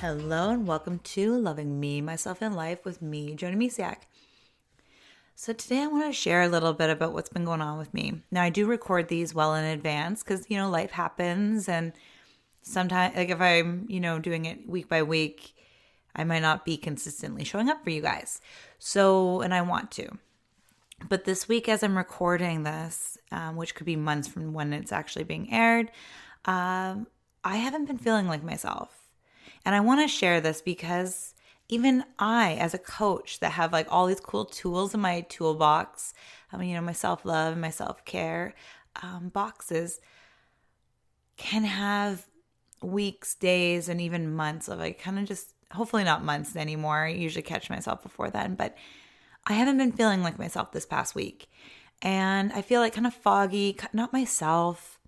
Hello and welcome to Loving Me, Myself, and Life with me, Joni Misiak. So today I want to share a little bit about what's been going on with me. Now I do record these well in advance because, life happens, and sometimes, like if I'm, doing it week by week, I might not be consistently showing up for you guys. So, and I want to. But this week as I'm recording this, which could be months from when it's actually being aired, I haven't been feeling like myself. And I want to share this because even I, as a coach that have like all these cool tools in my toolbox, my self-love and my self-care boxes, can have weeks, days, and even months of like kind of just, hopefully not months anymore. I usually catch myself before then, but I haven't been feeling like myself this past week. And I feel like kind of foggy, not myself.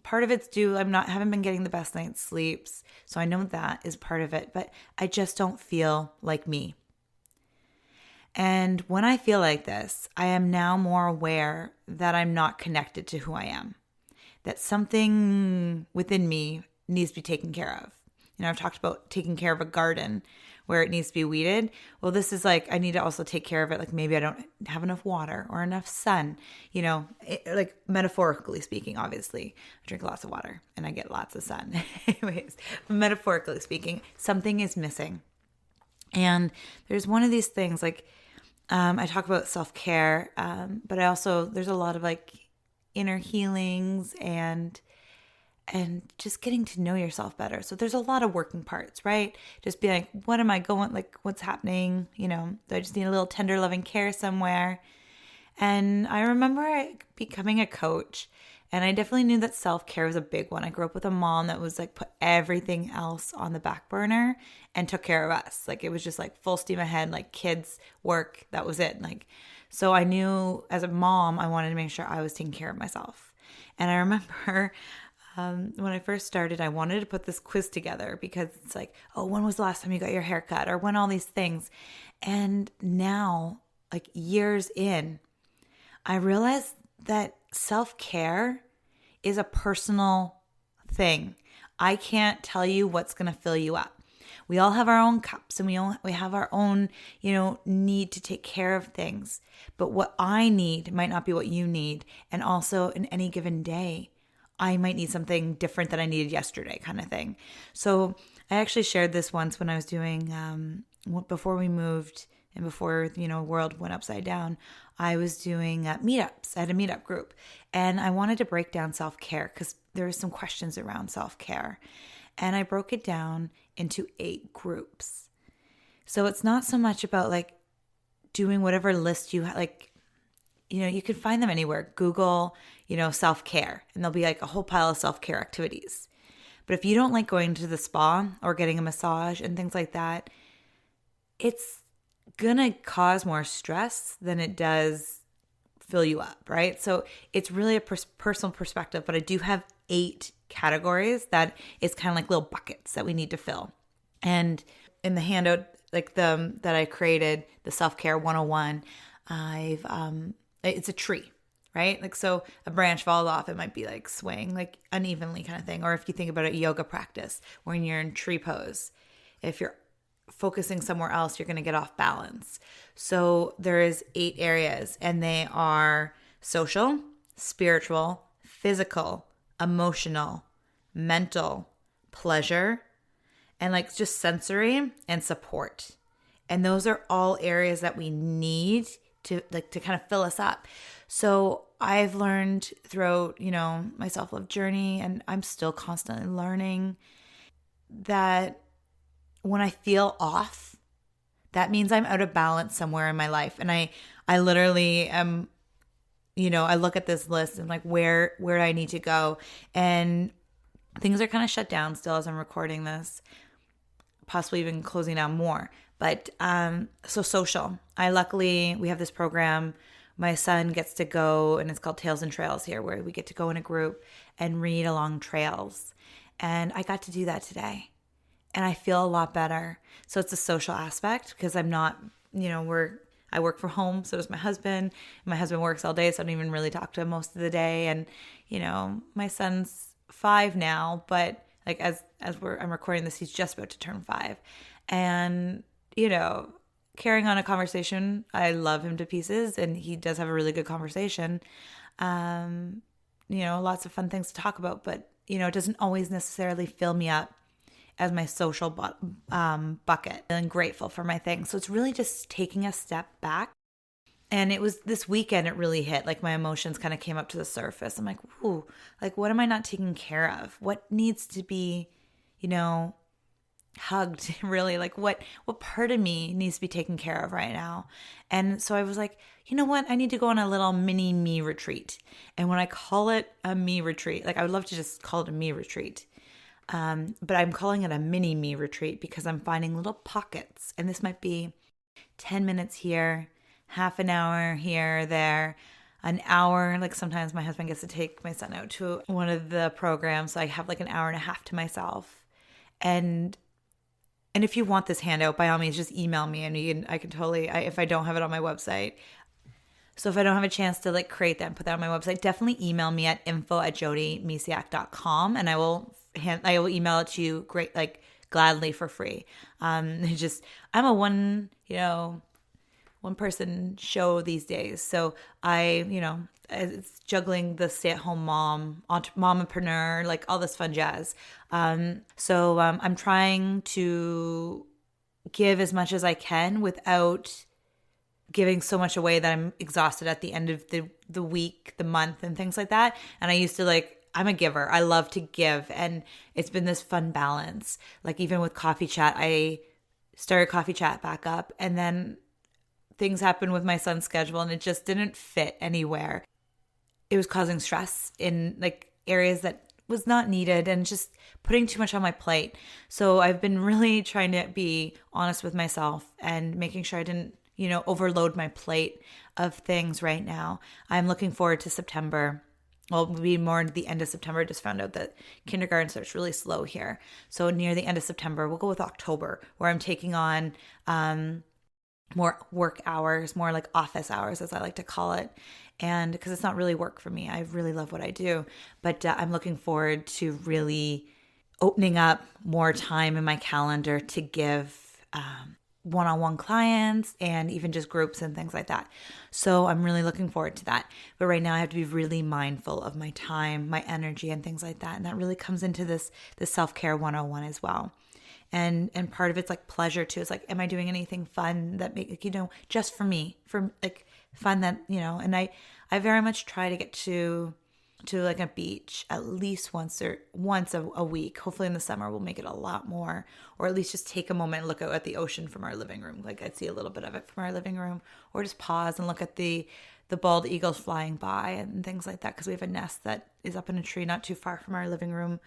Part of it's due, haven't been getting the best night's sleeps. So I know that is part of it, but I just don't feel like me. And when I feel like this, I am now more aware that I'm not connected to who I am, that something within me needs to be taken care of. I've talked about taking care of a garden where it needs to be weeded. Well, this is like, I need to also take care of it. Like maybe I don't have enough water or enough sun, like metaphorically speaking, obviously I drink lots of water and I get lots of sun. Anyways, metaphorically speaking, something is missing. And there's one of these things like, I talk about self-care, but there's a lot of like inner healings and just getting to know yourself better. So there's a lot of working parts, right? Just be like, what am I going, like, what's happening? Do I just need a little tender loving care somewhere? And I remember becoming a coach, and I definitely knew that self-care was a big one. I grew up with a mom that was like, put everything else on the back burner and took care of us. Like, it was just like full steam ahead, like kids, work, that was it. Like, so I knew as a mom, I wanted to make sure I was taking care of myself. And I remember when I first started, I wanted to put this quiz together because it's like, oh, when was the last time you got your hair cut? Or when all these things. And now, like years in, I realized that self-care is a personal thing. I can't tell you what's going to fill you up. We all have our own cups and we have our own, need to take care of things. But what I need might not be what you need. And also in any given day, I might need something different than I needed yesterday kind of thing. So I actually shared this once when I was doing, before we moved and before, world went upside down, I was doing meetups. I had a meetup group and I wanted to break down self-care because there were some questions around self-care. And I broke it down into 8 groups. So it's not so much about like doing whatever list you like, you can find them anywhere. Google, self-care, and there'll be like a whole pile of self-care activities. But if you don't like going to the spa or getting a massage and things like that, it's gonna cause more stress than it does fill you up, right? So it's really a personal perspective, but I do have 8 categories that is kind of like little buckets that we need to fill. And in the handout, like that I created, the self-care 101, it's a tree, right? Like, so a branch falls off, it might be like swaying like unevenly kind of thing. Or if you think about a yoga practice when you're in tree pose, if you're focusing somewhere else, you're going to get off balance. So there is 8 areas, and they are social, spiritual, physical, emotional, mental, pleasure, and like just sensory and support. And those are all areas that we need to kind of fill us up. So I've learned throughout, my self-love journey, and I'm still constantly learning, that when I feel off, that means I'm out of balance somewhere in my life. And I literally am, I look at this list and like, where do I need to go? And things are kind of shut down still as I'm recording this, possibly even closing down more. But so social. We have this program. My son gets to go, and it's called Tales and Trails here, where we get to go in a group and read along trails. And I got to do that today. And I feel a lot better. So it's a social aspect because I'm not, I work from home. So does my husband. My husband works all day, so I don't even really talk to him most of the day. And, my son's 5 now, but like I'm recording this, he's just about to turn 5. And, you know, carrying on a conversation, I love him to pieces, and he does have a really good conversation. You know, lots of fun things to talk about, but, you know, it doesn't always necessarily fill me up as my social bucket. I'm grateful for my things. So it's really just taking a step back. And it was this weekend, it really hit, like my emotions kind of came up to the surface. I'm like, ooh, like what am I not taking care of? What needs to be, you know, hugged really? Like what part of me needs to be taken care of right now? And so I was like, you know what? I need to go on a little mini me retreat. And when I call it a me retreat, like I would love to just call it a me retreat. But I'm calling it a mini me retreat because I'm finding little pockets. And this might be 10 minutes here, half an hour here, there, an hour. Like sometimes my husband gets to take my son out to one of the programs. So I have like an hour and a half to myself. And if you want this handout, by all means, just email me and I can totally, if I don't have it on my website. So if I don't have a chance to like create that and put that on my website, definitely email me at info@jodymisiak.com and I will email it to you gladly for free. I'm a one person show these days. So it's juggling the stay-at-home mompreneur, like all this fun jazz. So I'm trying to give as much as I can without giving so much away that I'm exhausted at the end of the week, the month, and things like that. And I used to I'm a giver. I love to give. And it's been this fun balance. Like even with Coffee Chat, I started Coffee Chat back up and then things happened with my son's schedule and it just didn't fit anywhere. It was causing stress in like areas that was not needed and just putting too much on my plate. So I've been really trying to be honest with myself and making sure I didn't, overload my plate of things right now. I'm looking forward to September. Well, it'll be more at the end of September. I just found out that kindergarten starts really slow here. So near the end of September, we'll go with October, where I'm taking on more work hours, more like office hours, as I like to call it. And because it's not really work for me, I really love what I do. But I'm looking forward to really opening up more time in my calendar to give one-on-one clients and even just groups and things like that. So I'm really looking forward to that. But right now I have to be really mindful of my time, my energy, and things like that. And that really comes into this self-care 101 as well. And part of it's like pleasure too. It's like, am I doing anything fun that just for me, for like fun that, and I very much try to get to like a beach at least once a week. Hopefully in the summer we'll make it a lot more, or at least just take a moment and look out at the ocean from our living room. Like I'd see a little bit of it from our living room, or just pause and look at the bald eagles flying by and things like that. Cause we have a nest that is up in a tree not too far from our living room,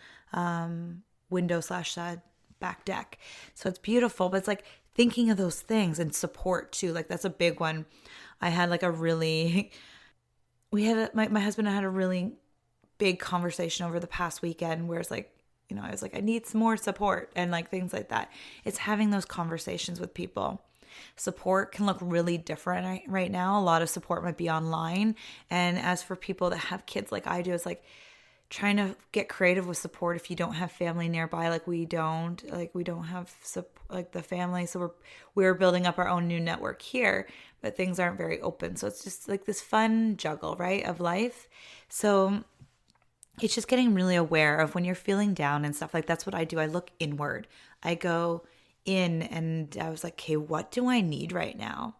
window/back deck. So it's beautiful, but it's like thinking of those things and support too. Like that's a big one. I had like my husband and I had a really big conversation over the past weekend where it's like, I was like, I need some more support and like things like that. It's having those conversations with people. Support can look really different right now. A lot of support might be online. And as for people that have kids like I do, it's like trying to get creative with support if you don't have family nearby. Like we don't have like the family. So we're building up our own new network here, but things aren't very open. So it's just like this fun juggle, right, of life. So it's just getting really aware of when you're feeling down and stuff. Like that's what I do. I look inward. I in and I was like, okay, what do I need right now?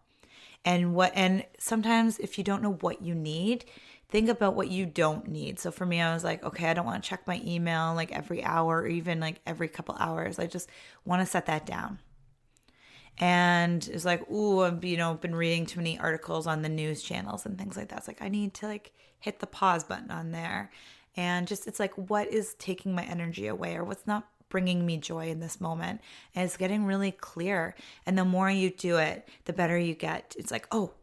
And sometimes if you don't know what you need, think about what you don't need. So for me, I was like, okay, I don't want to check my email like every hour or even like every couple hours. I just want to set that down. And it's like, ooh, I've been reading too many articles on the news channels and things like that. It's like, I need to like hit the pause button on there. And just, it's like, what is taking my energy away or what's not bringing me joy in this moment? And it's getting really clear. And the more you do it, the better you get. It's like, oh,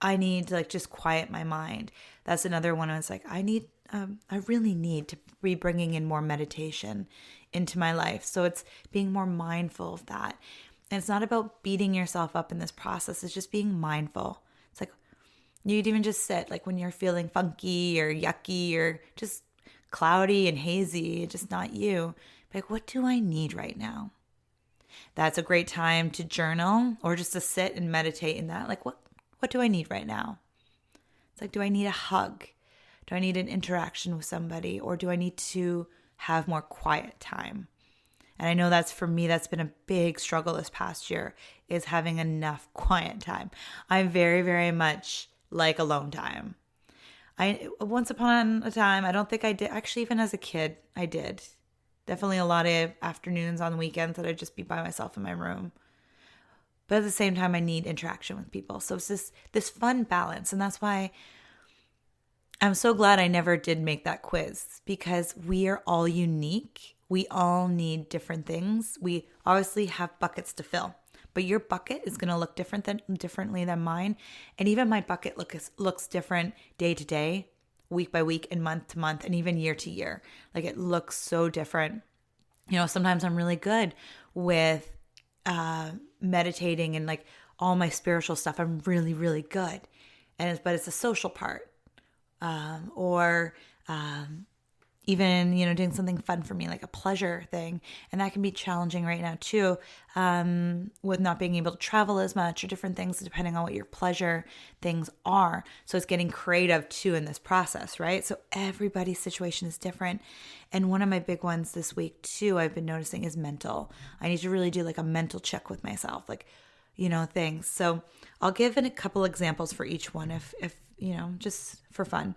I need to like just quiet my mind. That's another one. It's like, I really need to be bringing in more meditation into my life. So it's being more mindful of that. And it's not about beating yourself up in this process. It's just being mindful. It's like, you'd even just sit like when you're feeling funky or yucky or just cloudy and hazy, just not you. Like, what do I need right now? That's a great time to journal or just to sit and meditate in that. Like, what do I need right now? It's like, do I need a hug? Do I need an interaction with somebody? Or do I need to have more quiet time? And I know that's, for me, that's been a big struggle this past year, is having enough quiet time. I'm very, very much like alone time. Once upon a time, I don't think I did. Actually, even as a kid, I did. Definitely a lot of afternoons on the weekends that I'd just be by myself in my room. But at the same time, I need interaction with people. So it's this fun balance. And that's why I'm so glad I never did make that quiz, because we are all unique. We all need different things. We obviously have buckets to fill, but your bucket is going to look differently than mine. And even my bucket looks different day to day, week by week, and month to month, and even year to year. Like, it looks so different. Sometimes I'm really good with meditating and like all my spiritual stuff. I'm really, really good. But it's a social part. Or even, doing something fun for me, like a pleasure thing. And that can be challenging right now too, with not being able to travel as much or different things depending on what your pleasure things are. So it's getting creative too in this process, right? So everybody's situation is different. And one of my big ones this week too, I've been noticing, is mental. I need to really do like a mental check with myself, like, things. So I'll give a couple examples for each one if just for fun.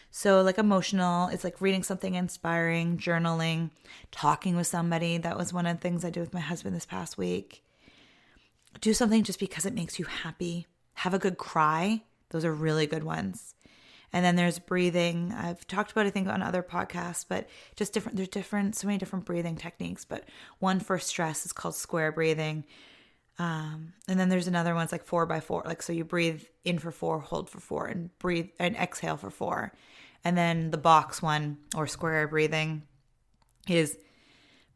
So like emotional, it's like reading something inspiring, journaling, talking with somebody. That was one of the things I did with my husband this past week. Do something just because it makes you happy. Have a good cry. Those are really good ones. And then there's breathing. I've talked about, I think, on other podcasts, but just there's so many different breathing techniques. But one for stress is called square breathing. And then there's another one, it's like 4x4. Like, so you breathe in for 4, hold for 4, and breathe and exhale for 4. And then the box one, or square breathing, is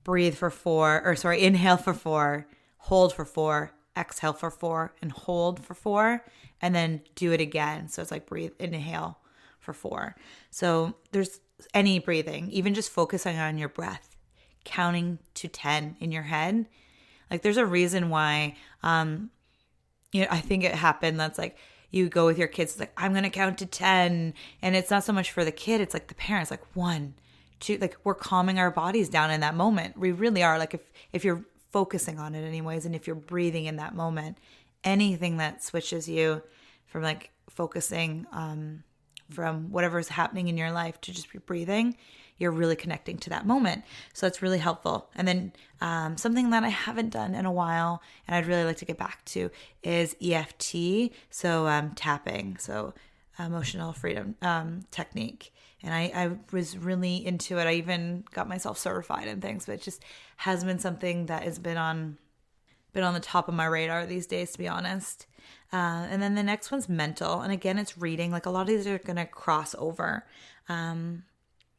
inhale for 4, hold for 4, exhale for 4, and hold for 4, and then do it again. So it's like inhale for 4. So there's any breathing, even just focusing on your breath, counting to 10 in your head. Like, there's a reason why, I think it happened. That's like, you go with your kids, it's like, I'm going to count to 10. And it's not so much for the kid. It's like the parents, like 1, 2, like we're calming our bodies down in that moment. We really are. Like, if you're focusing on it anyways, and if you're breathing in that moment, anything that switches you from like focusing from whatever's happening in your life to just be breathing, you're really connecting to that moment. So it's really helpful. And then something that I haven't done in a while, and I'd really like to get back to, is EFT. So tapping, so emotional freedom technique. And I was really into it. I even got myself certified and things, but it just has been something that has been on the top of my radar these days, to be honest. And then the next one's mental. And again, it's reading. Like, a lot of these are going to cross over.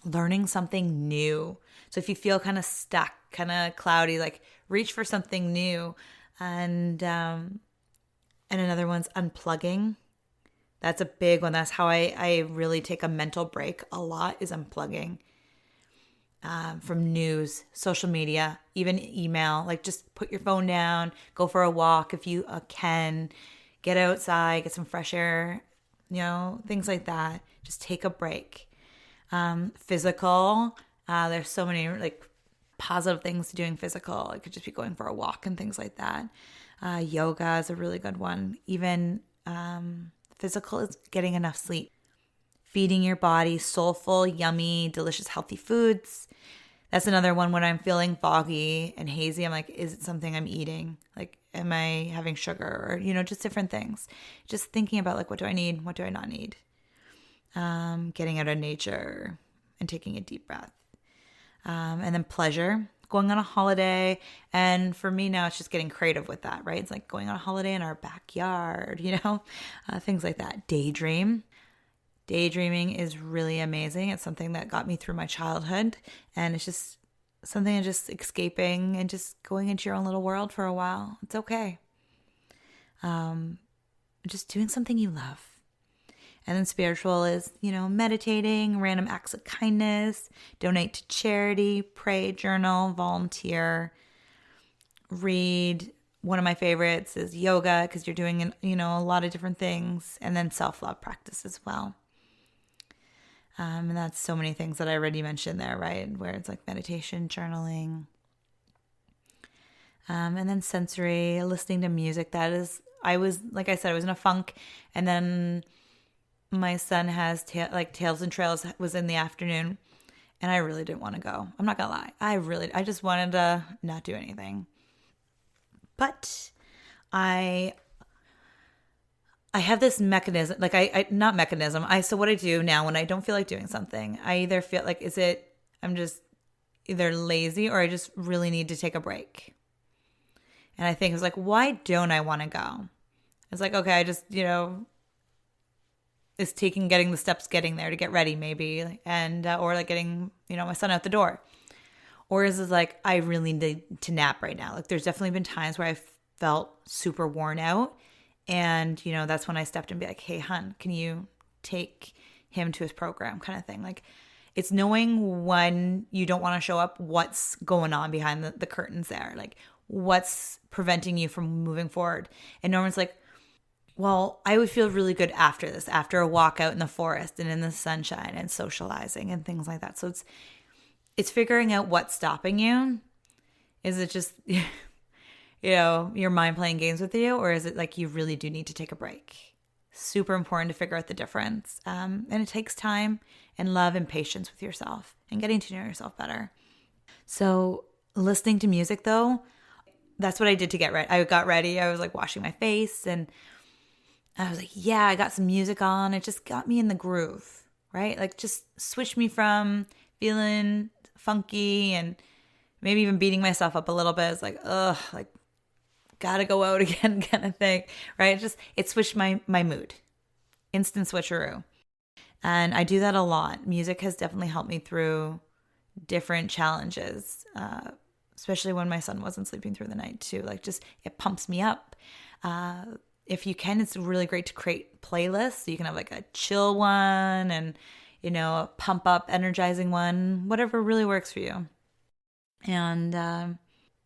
Learning something new. So if you feel kind of stuck, kind of cloudy, like, reach for something new. And another one's unplugging. That's a big one. That's how I really take a mental break a lot, is unplugging from news, social media, even email. Like, just put your phone down, go for a walk if you can, get outside, get some fresh air, things like that. Just take a break. Physical, there's so many like positive things to doing physical. It could just be going for a walk and things like that. Yoga is a really good one. Even physical is getting enough sleep. Feeding your body soulful, yummy, delicious, healthy foods. That's another one. When I'm feeling foggy and hazy, I'm like, is it something I'm eating? Like, am I having sugar? Or, just different things. Just thinking about, like, what do I need? What do I not need? Getting out of nature and taking a deep breath. And then pleasure, going on a holiday. And for me now, it's just getting creative with that, right? It's like going on a holiday in our backyard, things like that. Daydreaming is really amazing. It's something that got me through my childhood. And it's just something of just escaping and just going into your own little world for a while. It's okay. Just doing something you love. And then spiritual is, meditating, random acts of kindness, donate to charity, pray, journal, volunteer, read. One of my favorites is yoga because you're doing, a lot of different things. And then self-love practice as well. And that's so many things that I already mentioned there, right? Where it's like meditation, journaling. And then sensory, listening to music. I was in a funk. And then my son has Tales and Trails was in the afternoon. And I really didn't want to go. I'm not going to lie. I just wanted to not do anything. But I have this mechanism, so what I do now when I don't feel like doing something, I either feel like, I'm just either lazy or I just really need to take a break. And I think it was like, why don't I want to go? It's like, okay, I just, it's getting the steps, getting there to get ready maybe. And, or like getting, my son out the door. Or is it like, I really need to nap right now? Like there's definitely been times where I felt super worn out. And, that's when I stepped in and be like, hey, hun, can you take him to his program kind of thing? Like it's knowing when you don't want to show up, what's going on behind the curtains there. Like what's preventing you from moving forward. And Norman's like, well, I would feel really good after this, after a walk out in the forest and in the sunshine and socializing and things like that. So it's figuring out what's stopping you. Is it just, your mind playing games with you? Or is it like you really do need to take a break? Super important to figure out the difference. And it takes time and love and patience with yourself and getting to know yourself better. So listening to music though, that's what I did to get ready. I got ready. I was like washing my face and I was like, yeah, I got some music on. It just got me in the groove, right? Like just switched me from feeling funky and maybe even beating myself up a little bit. It's like, ugh, like gotta go out again kind of thing, right? It switched my mood. Instant switcheroo. And I do that a lot. Music has definitely helped me through different challenges, especially when my son wasn't sleeping through the night too. Like just, it pumps me up. If you can, it's really great to create playlists. So you can have like a chill one and, a pump up, energizing one, whatever really works for you. And,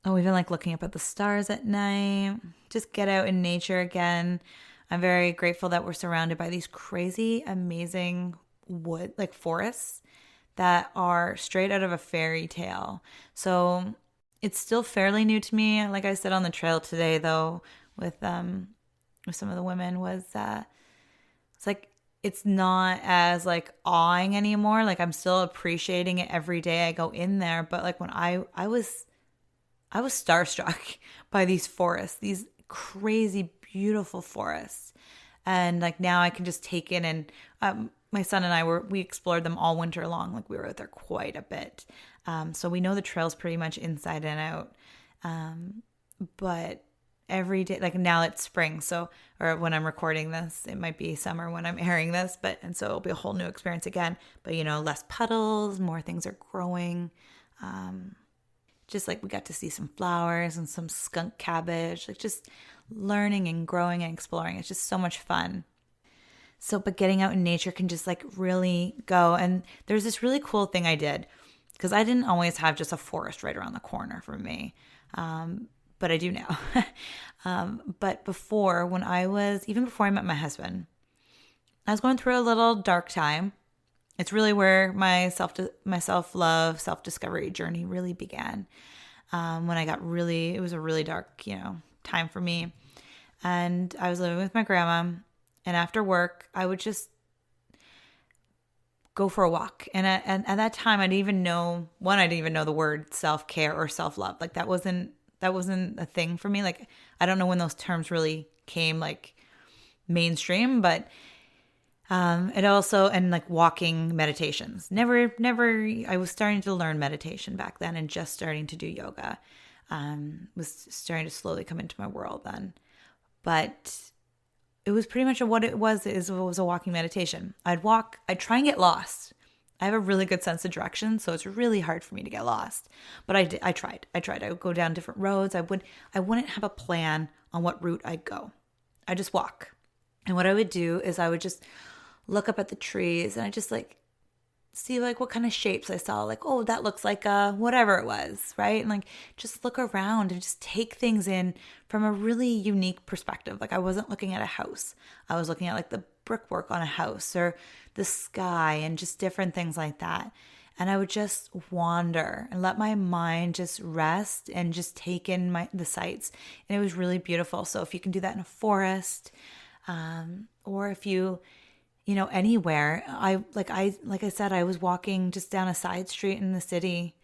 we've been like looking up at the stars at night, just get out in nature again. I'm very grateful that we're surrounded by these crazy, amazing forests that are straight out of a fairy tale. So it's still fairly new to me. Like I said on the trail today though, with some of the women was, it's like, it's not as like awing anymore. Like I'm still appreciating it every day I go in there. But like when I was starstruck by these forests, these crazy, beautiful forests. And like now I can just take in and my son and I we explored them all winter long. Like we were out there quite a bit. So we know the trails pretty much inside and out. But every day, like now it's spring. So, or when I'm recording this, it might be summer when I'm airing this, and so it'll be a whole new experience again. But less puddles, more things are growing. Just like we got to see some flowers and some skunk cabbage, like just learning and growing and exploring. It's just so much fun. So, but getting out in nature can just like really go. And there's this really cool thing I did because I didn't always have just a forest right around the corner from me. But I do now. But before, even before I met my husband, I was going through a little dark time. It's really where my self-love, self-discovery journey really began. When it was a really dark, time for me. And I was living with my grandma, and after work, I would just go for a walk. And at that time, I didn't even know the word self-care or self-love. Like that wasn't a thing for me. Like, I don't know when those terms really came like mainstream, but it also, and like walking meditations, never, I was starting to learn meditation back then and just starting to do yoga, was starting to slowly come into my world then. But it was pretty much what it was a walking meditation. I'd try and get lost. I have a really good sense of direction, so it's really hard for me to get lost. But I tried. I would go down different roads. I wouldn't have a plan on what route I'd go. I just walk. And what I would do is I would just look up at the trees, and I just like see like what kind of shapes I saw. Like, oh, that looks like a whatever it was, right? And like just look around and just take things in from a really unique perspective. Like I wasn't looking at a house. I was looking at like the brickwork on a house or the sky and just different things like that. And I would just wander and let my mind just rest and just take in the sights. And it was really beautiful. So if you can do that in a forest, or if you anywhere. Like I said, I was walking just down a side street in the city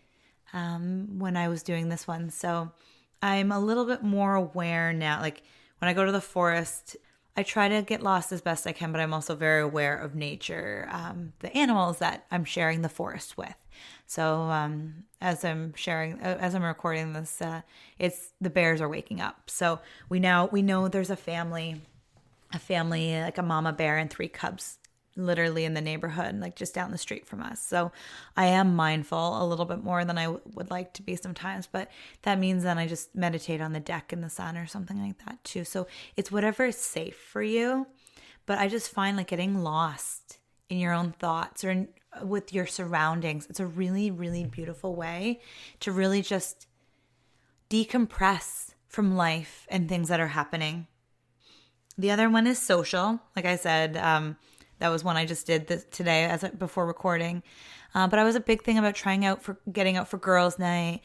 when I was doing this one. So I'm a little bit more aware now. Like when I go to the forest, I try to get lost as best I can, but I'm also very aware of nature, the animals that I'm sharing the forest with. So as I'm recording this, it's the bears are waking up. So we know there's a family like a mama bear and 3 cubs literally in the neighborhood, like just down the street from us. So I am mindful a little bit more than I would like to be sometimes, but that means then I just meditate on the deck in the sun or something like that too. So it's whatever is safe for you. But I just find like getting lost in your own thoughts or with your surroundings, it's a really, really beautiful way to really just decompress from life and things that are happening. The other one is social. Like I said, that was one I just did today before recording. But I was a big thing about getting out for girls' night,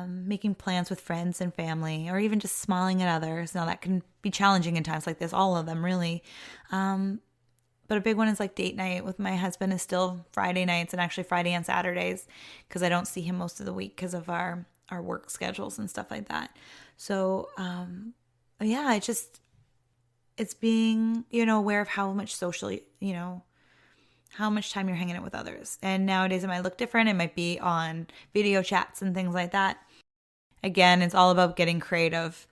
making plans with friends and family, or even just smiling at others. Now that can be challenging in times like this, all of them really. But a big one is like date night with my husband is still Friday nights, and actually Friday and Saturdays because I don't see him most of the week because of our work schedules and stuff like that. So yeah, it's being, aware of how much socially, how much time you're hanging out with others. And nowadays it might look different. It might be on video chats and things like that. Again, it's all about getting creative.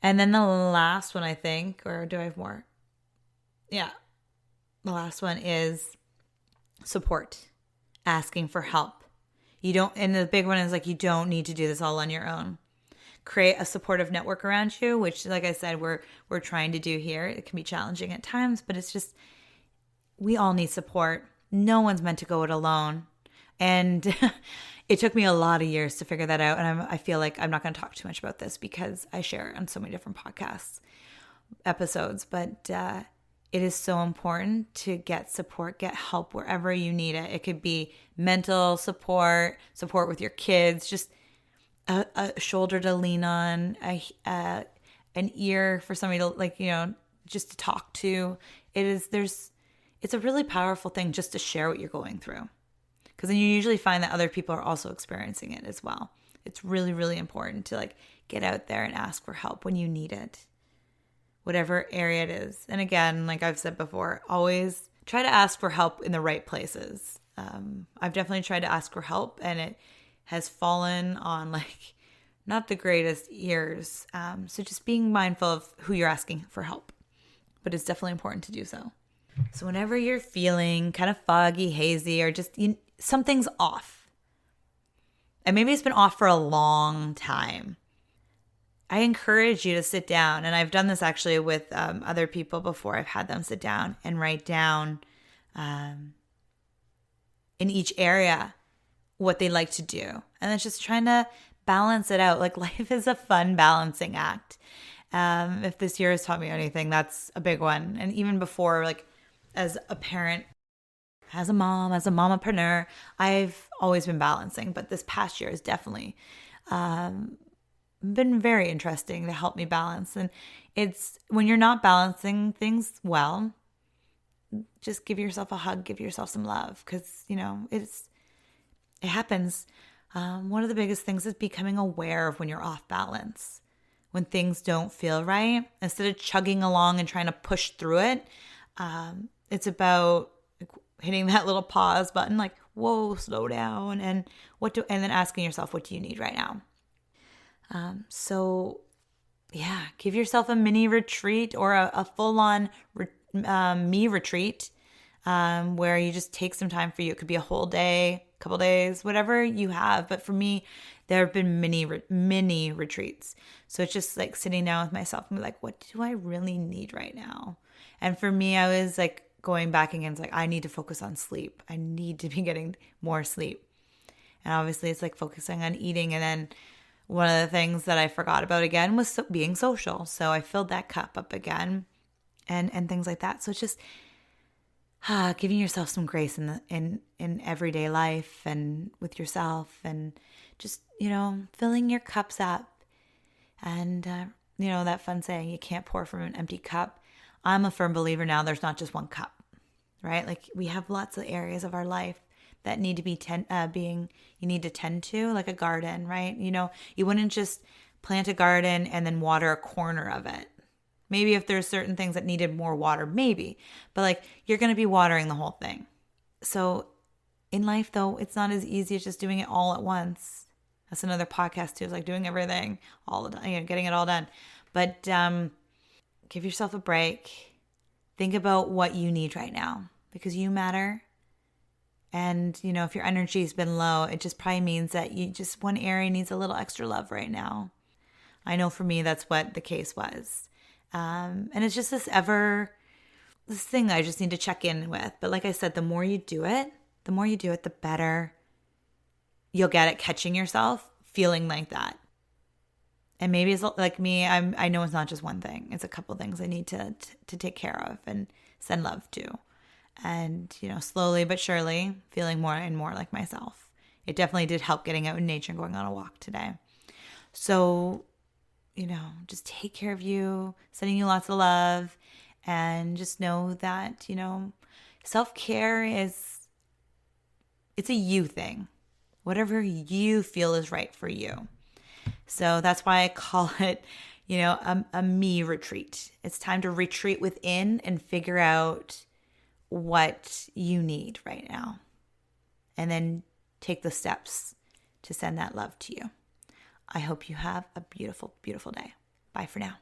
And then the last one, I think, or do I have more? Yeah. The last one is support, asking for help. And the big one is like, you don't need to do this all on your own. Create a supportive network around you, which, like I said, we're trying to do here. It can be challenging at times, but it's just, we all need support. No one's meant to go it alone. And it took me a lot of years to figure that out. And I feel like I'm not going to talk too much about this because I share it on so many different podcast episodes. But it is so important to get support, get help wherever you need it. It could be mental support with your kids, just a shoulder to lean on, an ear for somebody to just to talk to. It's a really powerful thing just to share what you're going through, because then you usually find that other people are also experiencing it as well. It's really, really important to get out there and ask for help when you need it, whatever area it is. And again, like I've said before, always try to ask for help in the right places. I've definitely tried to ask for help, and it has fallen on not the greatest ears. So just being mindful of who you're asking for help, but it's definitely important to do so. So whenever you're feeling kind of foggy, hazy, or just something's off, and maybe it's been off for a long time, I encourage you to sit down. And I've done this actually with other people before. I've had them sit down and write down in each area what they like to do. And it's just trying to balance it out. Like life is a fun balancing act. If this year has taught me anything, that's a big one. And even before, as a parent, as a mom, as a mamapreneur, I've always been balancing. But this past year has definitely been very interesting to help me balance. And it's when you're not balancing things well, just give yourself a hug, give yourself some love, because, it happens. One of the biggest things is becoming aware of when you're off balance, when things don't feel right. Instead of chugging along and trying to push through it, it's about hitting that little pause button, whoa, slow down, and then asking yourself, what do you need right now? So yeah, give yourself a mini retreat or a full-on me-retreat, where you just take some time for you. It could be a whole day, couple days, whatever you have. But for me, there have been mini retreats. So it's just sitting down with myself and be like, what do I really need right now? And for me, I was going back again, it's like, I need to focus on sleep. I need to be getting more sleep. And obviously it's like focusing on eating. And then one of the things that I forgot about again was being social. So I filled that cup up again and things like that. So it's just giving yourself some grace in everyday life and with yourself, and just, filling your cups up. And, that fun saying, you can't pour from an empty cup. I'm a firm believer now, there's not just one cup, right? Like, we have lots of areas of our life that need to be you need to tend to, like a garden, right? You wouldn't just plant a garden and then water a corner of it. Maybe if there's certain things that needed more water, maybe, but like, you're going to be watering the whole thing. So in life though, it's not as easy as just doing it all at once. That's another podcast too. It's like doing everything all the time, getting it all done. But give yourself a break. Think about what you need right now, because you matter. And, if your energy's been low, it just probably means that one area needs a little extra love right now. I know for me, that's what the case was. And it's just this thing I just need to check in with. But like I said, the more you do it, the better you'll get at catching yourself feeling like that. And maybe it's like me, I know it's not just one thing. It's a couple things I need to take care of and send love to. And, slowly but surely feeling more and more like myself. It definitely did help getting out in nature and going on a walk today. So, just take care of you, sending you lots of love, and just know that, self-care it's a you thing. Whatever you feel is right for you. So that's why I call it, a me-retreat. It's time to retreat within and figure out what you need right now, and then take the steps to send that love to you. I hope you have a beautiful, beautiful day. Bye for now.